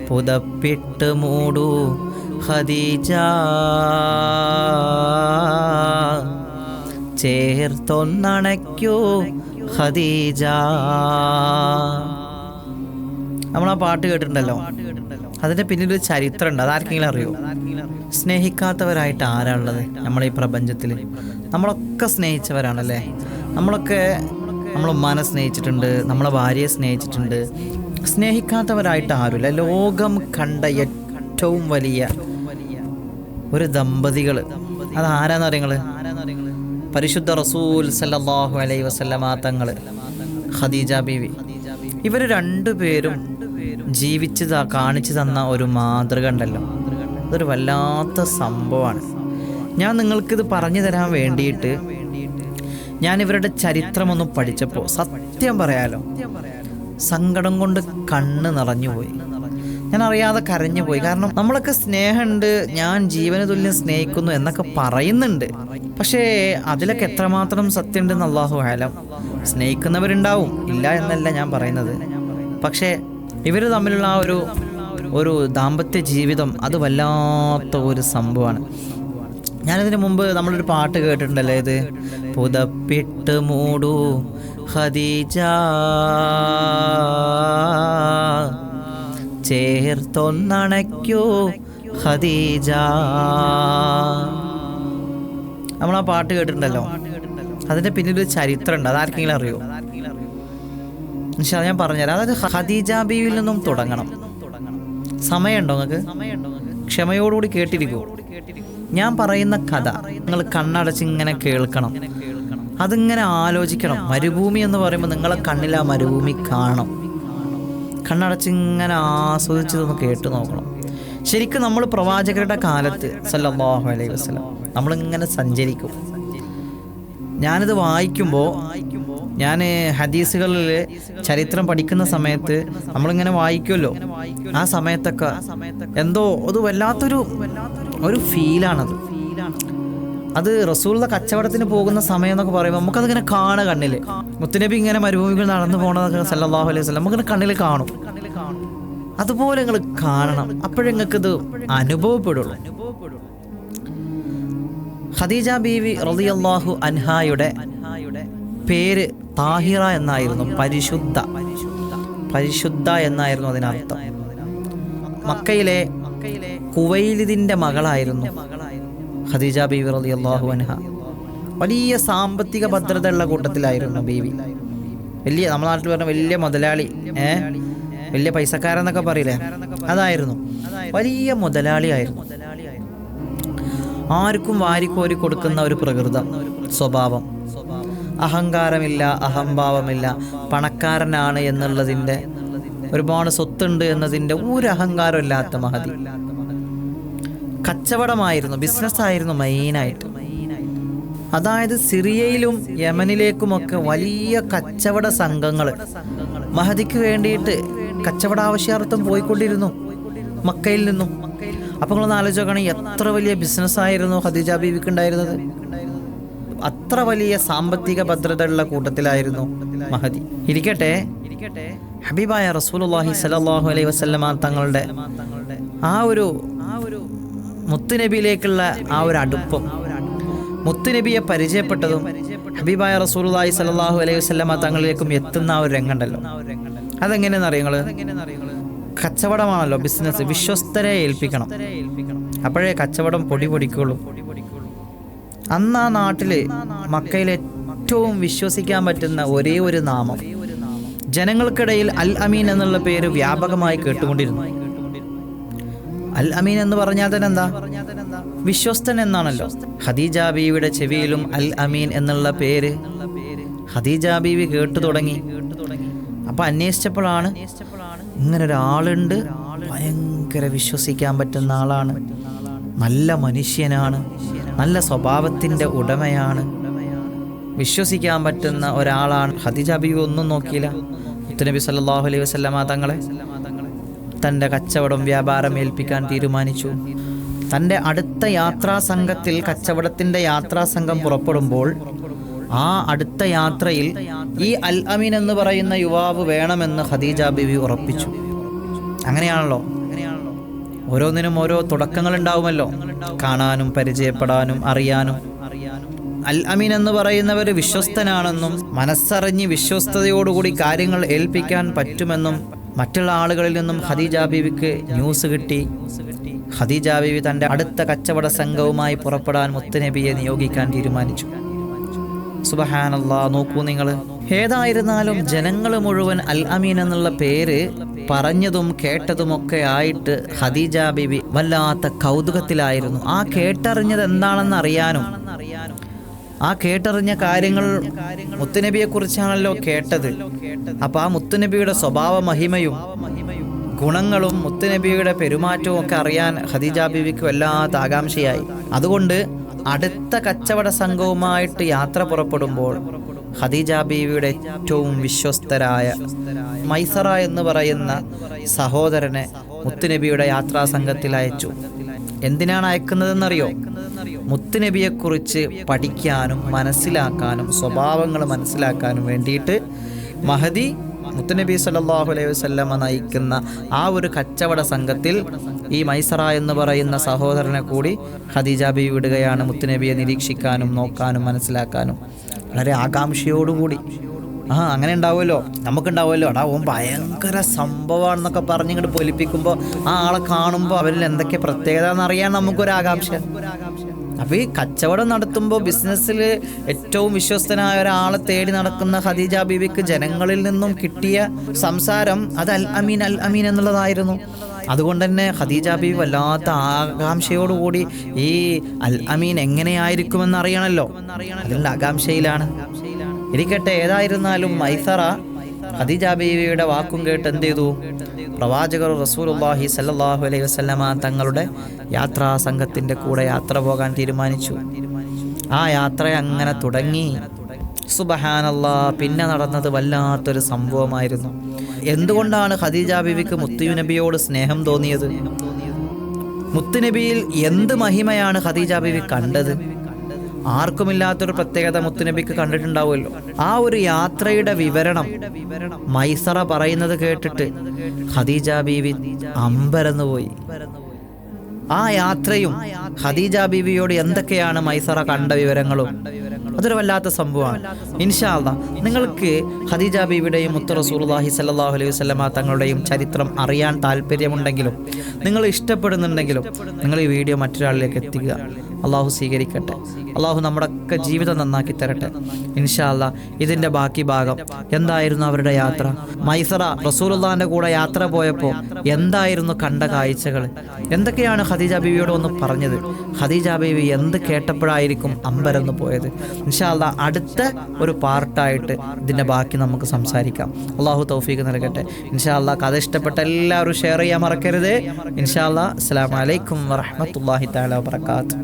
പുതപ്പിട്ട് മൂടൂ ഖദീജ, ചേർത്തൊന്നണയ്ക്കൂ ഖദീജ. നമ്മളാ പാട്ട് കേട്ടിട്ടുണ്ടല്ലോ, അതിൻ്റെ പിന്നിലൊരു ചരിത്രമുണ്ട്. അതാർക്കെങ്കിലും അറിയോ? സ്നേഹിക്കാത്തവരായിട്ട് ആരാളുള്ളത് നമ്മളീ പ്രപഞ്ചത്തിൽ? നമ്മളൊക്കെ സ്നേഹിച്ചവരാണല്ലേ. നമ്മളൊക്കെ നമ്മളെ ഉമ്മാനെ സ്നേഹിച്ചിട്ടുണ്ട്, നമ്മളെ ഭാര്യയെ സ്നേഹിച്ചിട്ടുണ്ട്. സ്നേഹിക്കാത്തവരായിട്ട് ആരുമില്ല. ലോകം കണ്ട ഏറ്റവും വലിയ ഒരു ദമ്പതികൾ അതാരാന്ന് അറിയങ്ങള്? പരിശുദ്ധ റസൂൽ സല്ലല്ലാഹു അലൈഹി വസല്ലമ തങ്ങൾ, ഖദീജ ബീവി. ഇവർ രണ്ടുപേരും കാണിച്ചു തന്ന ഒരു മാതൃക ഉണ്ടല്ലോ, അതൊരു വല്ലാത്ത സംഭവമാണ്. ഞാൻ നിങ്ങൾക്കിത് പറഞ്ഞു തരാൻ വേണ്ടിയിട്ട് ഞാൻ ഇവരുടെ ചരിത്രമൊന്നും പഠിച്ചപ്പോൾ സത്യം പറയാലോ, സങ്കടം കൊണ്ട് കണ്ണ് നിറഞ്ഞുപോയി. ഞാൻ അറിയാതെ കരഞ്ഞു പോയി. കാരണം നമ്മളൊക്കെ സ്നേഹമുണ്ട്, ഞാൻ ജീവന തുല്യം സ്നേഹിക്കുന്നു എന്നൊക്കെ പറയുന്നുണ്ട്. പക്ഷേ അതിലൊക്കെ എത്രമാത്രം സത്യമുണ്ടെന്ന് അല്ലാഹു ആലം. സ്നേഹിക്കുന്നവരുണ്ടാവും, ഇല്ല എന്നല്ല ഞാൻ പറയുന്നത്. പക്ഷേ ഇവർ തമ്മിലുള്ള ആ ഒരു ദാമ്പത്യ ജീവിതം അത് വല്ലാത്ത ഒരു സംഭവമാണ്. ഞാനതിന് മുമ്പ് നമ്മളൊരു പാട്ട് കേട്ടിട്ടുണ്ടല്ലോ, ഇത് പുതപ്പിട്ട് മൂടൂ ഖദീജ, ചേർത്തൊന്നണയ്ക്കൂ ഖദീജ. നമ്മളാ പാട്ട് കേട്ടിട്ടുണ്ടല്ലോ, അതിൻ്റെ പിന്നിലൊരു ചരിത്രമുണ്ട്. അതാർക്കെങ്കിലും അറിയോ? ഞാൻ പറഞ്ഞുതരാം. അതായത് ഖദീജ ബീവിയിൽ നിന്നും തുടങ്ങണം. സമയമുണ്ടോ നിങ്ങൾക്ക്? ക്ഷമയോടുകൂടി കേട്ടിരിക്കൂ. ഞാൻ പറയുന്ന കഥ നിങ്ങൾ കണ്ണടച്ച് ഇങ്ങനെ കേൾക്കണം, അതിങ്ങനെ ആലോചിക്കണം. മരുഭൂമി എന്ന് പറയുമ്പോൾ നിങ്ങളെ കണ്ണിൽ ആ മരുഭൂമി കാണണം. കണ്ണടച്ച് ഇങ്ങനെ ആസ്വദിച്ചതൊന്ന് കേട്ട് നോക്കണം. ശരിക്കും നമ്മൾ പ്രവാചകരുടെ കാലത്ത് സല്ലല്ലാഹു അലൈഹി വസല്ലം നമ്മളിങ്ങനെ സഞ്ചരിക്കും. ഞാനിത് വായിക്കുമ്പോൾ, ഞാൻ ഹദീസുകളിൽ ചരിത്രം പഠിക്കുന്ന സമയത്ത് നമ്മളിങ്ങനെ വായിക്കുമല്ലോ, ആ സമയത്തൊക്കെ എന്തോ അത് വല്ലാത്തൊരു ഫീലാണത്. അത് റസൂലുള്ള കച്ചവടത്തിന് പോകുന്ന സമയം എന്നൊക്കെ പറയുമ്പോൾ നമുക്കതിങ്ങനെ കാണുക കണ്ണിൽ. മുത്തുനബി ഇങ്ങനെ മരുഭൂമികൾ നടന്നു പോകണതൊക്കെ സല്ലല്ലാഹു അലൈഹി വസല്ലം നമുക്കിങ്ങനെ കണ്ണിൽ കാണും. അതുപോലെ നിങ്ങൾ കാണണം, അപ്പോഴേ നിങ്ങൾക്കിത് അനുഭവപ്പെടുള്ളൂ. ഖദീജ ബീവി റളിയല്ലാഹു അൻഹായുടെ പേര് താഹിറ എന്നായിരുന്നു. പരിശുദ്ധ എന്നായിരുന്നു അതിനർത്ഥം. മക്കയിലെ ഖുവൈലിദിന്റെ മകളായിരുന്നു ഖദീജ ബീവി റളിയല്ലാഹു അൻഹ. വലിയ സാമ്പത്തിക ഭദ്രതയുള്ള കൂട്ടത്തിലായിരുന്നു ബീവി. വലിയ, നമ്മുടെ നാട്ടിൽ പറഞ്ഞ വലിയ മുതലാളി, വലിയ പൈസക്കാരെന്നൊക്കെ പറയില്ലേ, അതായിരുന്നു. വലിയ മുതലാളിയായിരുന്നു. ആർക്കും വാരിക്കോരി കൊടുക്കുന്ന ഒരു പ്രകൃതം, സ്വഭാവം. അഹങ്കാരമില്ല, അഹംഭാവമില്ല. പണക്കാരനാണ് എന്നുള്ളതിൻ്റെ, ഒരുപാട് സ്വത്തുണ്ട് എന്നതിൻ്റെ ഒരു അഹങ്കാരമില്ലാത്ത മഹതി. കച്ചവടമായിരുന്നു, ബിസിനസ്സായിരുന്നു മെയിനായിട്ട്. അതായത് സിറിയയിലും യമനിലേക്കുമൊക്കെ വലിയ കച്ചവട സംഘങ്ങൾ മഹദിക്ക് വേണ്ടിയിട്ട് കച്ചവട ആവശ്യാർത്ഥം പോയിക്കൊണ്ടിരുന്നു മക്കയിൽ നിന്നും. അപ്പോൾ നിങ്ങളൊന്ന് ആലോചിച്ച് നോക്കുകയാണെങ്കിൽ എത്ര വലിയ ബിസിനസ്സായിരുന്നു ഖദീജ ബീവിക്ക് ഉണ്ടായിരുന്നത്. അത്ര വലിയ സാമ്പത്തിക ഭദ്രതയുള്ള കൂട്ടത്തിലായിരുന്നു മഹദി. ഇരിക്കട്ടെ, ഹബീബായ റസൂലുള്ളാഹി സ്വല്ലല്ലാഹു അലൈഹി വസല്ലമ തങ്ങളുടെ ആ ഒരു മുത്തുനബിയിലേക്കുള്ള ആ ഒരു അടുപ്പം, മുത്തുനബിയെ പരിചയപ്പെട്ടതും ഹബീബായ റസൂലുള്ളാഹി സ്വല്ലല്ലാഹു അലൈഹി വസല്ലമ തങ്ങളിലേക്കും എത്തുന്ന ആ ഒരു രംഗമുണ്ടല്ലോ, അതെങ്ങനെയെന്ന് അറിയങ്ങൾ? കച്ചവടമാണല്ലോ, ബിസിനസ്. വിശ്വസ്തരെ ഏൽപ്പിക്കണം, അപ്പോഴേ കച്ചവടം പൊടിക്കുള്ളൂ. അന്ന് ആ നാട്ടില് മക്കയിൽ ഏറ്റവും വിശ്വസിക്കാൻ പറ്റുന്ന ഒരേ ഒരു നാമം, ജനങ്ങൾക്കിടയിൽ അൽ അമീൻ എന്നുള്ള പേര് വ്യാപകമായി കേട്ടുകൊണ്ടിരുന്നു. അൽ അമീൻ എന്ന് പറഞ്ഞാൽ തന്നെ എന്താ? വിശ്വസ്തൻ എന്നാണല്ലോ. ഖദീജ ബീവിയുടെ ചെവിയിലും അൽ അമീൻ എന്നുള്ള പേര് ഖദീജ ബീവി കേട്ടു തുടങ്ങി. അപ്പൊ അന്വേഷിച്ചപ്പോഴാണ് ഇങ്ങനൊരാളുണ്ട്, ഭയങ്കര വിശ്വസിക്കാൻ പറ്റുന്ന ആളാണ്, നല്ല മനുഷ്യനാണ്, നല്ല സ്വഭാവത്തിൻ്റെ ഉടമയാണ്, വിശ്വസിക്കാൻ പറ്റുന്ന ഒരാളാണ്. ഖദീജ ബീവി ഒന്നും നോക്കിയില്ല. മുത്തുനബി സല്ലല്ലാഹു അലൈഹി വസല്ലമ തങ്ങളെ തൻ്റെ കച്ചവടം വ്യാപാരം ഏൽപ്പിക്കാൻ തീരുമാനിച്ചു. തൻ്റെ അടുത്ത യാത്രാസംഘത്തിൽ, കച്ചവടത്തിൻ്റെ യാത്രാസംഘം പുറപ്പെടുമ്പോൾ ആ അടുത്ത യാത്രയിൽ ഈ അൽ അമീൻ എന്ന് പറയുന്ന യുവാവ് വേണമെന്ന് ഖദീജ ബീവി ഉറപ്പിച്ചു. അങ്ങനെയാണല്ലോ ഓരോന്നിനും ഓരോ തുടക്കങ്ങൾ ഉണ്ടാവുമല്ലോ, കാണാനും പരിചയപ്പെടാനും അറിയാനും. അൽ അമീൻ എന്ന് പറയുന്നവർ വിശ്വസ്തനാണെന്നും മനസ്സറിഞ്ഞ് വിശ്വസ്തയോടുകൂടി കാര്യങ്ങൾ ഏൽപ്പിക്കാൻ പറ്റുമെന്നും മറ്റുള്ള ആളുകളിൽ നിന്നും ഖദീജ ബീവിക്ക് ന്യൂസ് കിട്ടി. ഖദീജ ബീവി തൻ്റെ അടുത്ത കച്ചവട സംഘവുമായി പുറപ്പെടാൻ മുത്തുനബിയെ നിയോഗിക്കാൻ തീരുമാനിച്ചു. സുബ്ഹാനല്ലാഹ്, നോക്കൂ നിങ്ങൾ. ഏതായിരുന്നാലും ജനങ്ങൾ മുഴുവൻ അൽ അമീൻ എന്നുള്ള പേര് പറഞ്ഞതും കേട്ടതുമൊക്കെ ആയിട്ട് ഖദീജ ബീവി വല്ലാത്ത കൗതുകത്തിലായിരുന്നു. ആ കേട്ടറിഞ്ഞത് എന്താണെന്ന് അറിയാനും, ആ കേട്ടറിഞ്ഞ കാര്യങ്ങൾ മുത്തുനബിയെ കുറിച്ചാണല്ലോ കേട്ടത്. അപ്പൊ ആ മുത്തുനബിയുടെ സ്വഭാവ മഹിമയും ഗുണങ്ങളും മുത്തുനബിയുടെ പെരുമാറ്റവും ഒക്കെ അറിയാൻ ഖദീജ ബീവിക്ക് വല്ലാത്ത ആകാംക്ഷയായി. അതുകൊണ്ട് അടുത്ത കച്ചവട സംഘവുമായിട്ട് യാത്ര പുറപ്പെടുമ്പോൾ ഖദീജ ബീവിയുടെ ഏറ്റവും വിശ്വസ്തരായ മൈസറ എന്ന് പറയുന്ന സഹോദരനെ മുത്തുനബിയുടെ യാത്രാ സംഘത്തിൽ അയച്ചു. എന്തിനാണ് അയക്കുന്നതെന്നറിയോ? മുത്തുനബിയെക്കുറിച്ച് പഠിക്കാനും മനസ്സിലാക്കാനും സ്വഭാവങ്ങൾ മനസ്സിലാക്കാനും വേണ്ടിയിട്ട് മഹദി മുത്തുനബി സല്ലല്ലാഹു അലൈഹി വസല്ലമ നയിക്കുന്ന ആ ഒരു കച്ചവട സംഘത്തിൽ ഈ മൈസറ എന്ന് പറയുന്ന സഹോദരനെ കൂടി ഖദീജ ബീവി വിടുകയാണ്, മുത്തുനബിയെ നിരീക്ഷിക്കാനും നോക്കാനും മനസ്സിലാക്കാനും. വളരെ ആകാംക്ഷയോടുകൂടി. അങ്ങനെ ഉണ്ടാവുമല്ലോ, നമുക്കുണ്ടാവുമല്ലോ, ഓൻ ഭയങ്കര സംഭവമാണെന്നൊക്കെ പറഞ്ഞ് ഇങ്ങോട്ട് പൊലിപ്പിക്കുമ്പോൾ ആ ആളെ കാണുമ്പോൾ അവരിൽ എന്തൊക്കെ പ്രത്യേകത എന്നറിയാൻ നമുക്കൊരാകാംക്ഷ. അപ്പോൾ ഈ കച്ചവടം നടത്തുമ്പോൾ ബിസിനസ്സിൽ ഏറ്റവും വിശ്വസ്തനായ ഒരാളെ തേടി നടക്കുന്ന ഖദീജ ബീവിക്ക് ജനങ്ങളിൽ നിന്നും കിട്ടിയ സംസാരം അത് അൽ അമീൻ അൽ അമീൻ എന്നുള്ളതായിരുന്നു. അതുകൊണ്ട് തന്നെ ഖദീജ ബീവി വല്ലാത്ത ആകാംക്ഷയോടുകൂടി ഈ അൽ അമീൻ എങ്ങനെയായിരിക്കുമെന്ന് അറിയണമല്ലോ, അതിനുള്ള ആകാംക്ഷയിലാണ്. ഇരിക്കട്ടെ, ഏതായിരുന്നാലും മൈസറ ഖദീജ ബീവിയുടെ വാക്കും കേട്ട് എന്ത് ചെയ്തു? പ്രവാചകർ റസൂലുള്ളാഹി സല്ലല്ലാഹു അലൈഹി വസല്ലമ തങ്ങളുടെ യാത്രാ സംഘത്തിൻ്റെ കൂടെ യാത്ര പോകാൻ തീരുമാനിച്ചു. ആ യാത്ര അങ്ങനെ തുടങ്ങി. സുബ്ഹാനല്ലാഹ്, പിന്നെ നടന്നത് വല്ലാത്തൊരു സംഭവമായിരുന്നു. എന്തുകൊണ്ടാണ് ഖദീജ ബീവിക്ക് മുത്തുനബിയോട് സ്നേഹം തോന്നിയത്? മുത്തുനബിയിൽ എന്ത് മഹിമയാണ് ഖദീജ ബീവി കണ്ടത്? ആർക്കുമില്ലാത്തൊരു പ്രത്യേകത മുത്തുനബിക്ക് കണ്ടിട്ടുണ്ടാവുമല്ലോ. ആ ഒരു യാത്രയുടെ വിവരണം മൈസറ പറയുന്നത് കേട്ടിട്ട് ഖദീജ ബീവി അമ്പരന്ന് പോയി. ആ യാത്രയും ഖദീജ ബീവിയോട് എന്തൊക്കെയാണ് മൈസറ കണ്ട വിവരങ്ങളും അതൊരു വല്ലാത്ത സംഭവമാണ്. ഇൻഷാ അല്ലാഹ് നിങ്ങൾക്ക് ഖദീജ ബീവിയുടെയും മുത്ത് റസൂലുള്ളാഹി സ്വല്ലല്ലാഹു അലൈഹി വസല്ലമ തങ്ങളുടെയും ചരിത്രം അറിയാൻ താല്പര്യമുണ്ടെങ്കിലും നിങ്ങൾ ഇഷ്ടപ്പെടുന്നുണ്ടെങ്കിലും നിങ്ങൾ ഈ വീഡിയോ മറ്റൊരാളിലേക്ക് എത്തിക്കുക. അള്ളാഹു സ്വീകരിക്കട്ടെ. അള്ളാഹു നമ്മുടെയൊക്കെ ജീവിതം നന്നാക്കി തരട്ടെ. ഇൻഷാ അല്ലാഹ് ഇതിൻ്റെ ബാക്കി ഭാഗം എന്തായിരുന്നു അവരുടെ യാത്ര, മൈസറ റസൂലുള്ളാഹിൻ്റെ കൂടെ യാത്ര പോയപ്പോൾ എന്തായിരുന്നു കണ്ട കാഴ്ചകൾ, എന്തൊക്കെയാണ് ഖദീജ ബീവിയോട് ഒന്ന് പറഞ്ഞത്, ഖദീജ ബീവി എന്ത് കേട്ടപ്പോഴായിരിക്കും അമ്പരന്ന് പോയത്. ഇൻഷാ അല്ലാഹ് അടുത്ത ഒരു പാർട്ടായിട്ട് ഇതിൻ്റെ ബാക്കി നമുക്ക് സംസാരിക്കാം. അള്ളാഹു തൗഫീഖ് നൽകട്ടെ. ഇൻഷാ അല്ലാഹ് കഥ ഇഷ്ടപ്പെട്ട എല്ലാവരും ഷെയർ ചെയ്യാൻ മറക്കരുത്. ഇൻഷാ അല്ലാഹ് അസ്സലാമു അലൈക്കും വറഹ്മത്തുള്ളാഹി തആല വബറകാതുഹു.